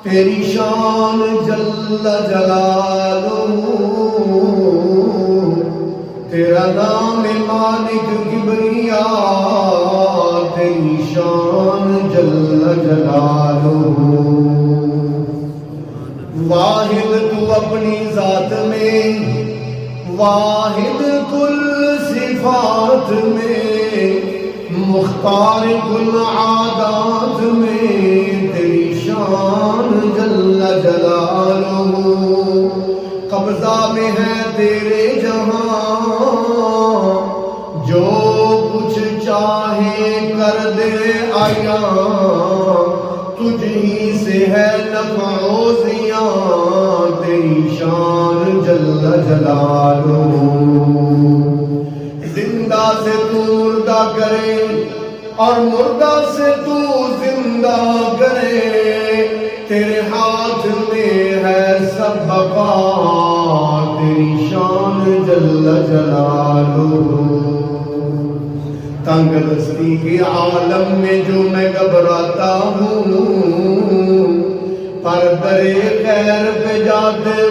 تیری شان جل جلالہ، تیرا نام مالک کبریا، تیری شان جل جلالہ۔ واحد تو اپنی ذات میں، واحد کل صفات میں، مختار کل عادات میں، تیری شان جل جلالہ۔ قبضہ میں ہے تیرے جہاں، جو کچھ چاہے کر دے عیاں، تجھ ہی سے ہے نفع و زیاں، تیری شان جل جلالہ۔ زندہ سے تو مردہ کرے اور مردہ سے تو زندہ کرے، تیرے ہاتھ میں ہے سب بقا، تیری شان جل جلالہ۔ تنگ دستی کے عالم میں جو میں گھبراتا ہوں، پر درِ خیر پہ جاتے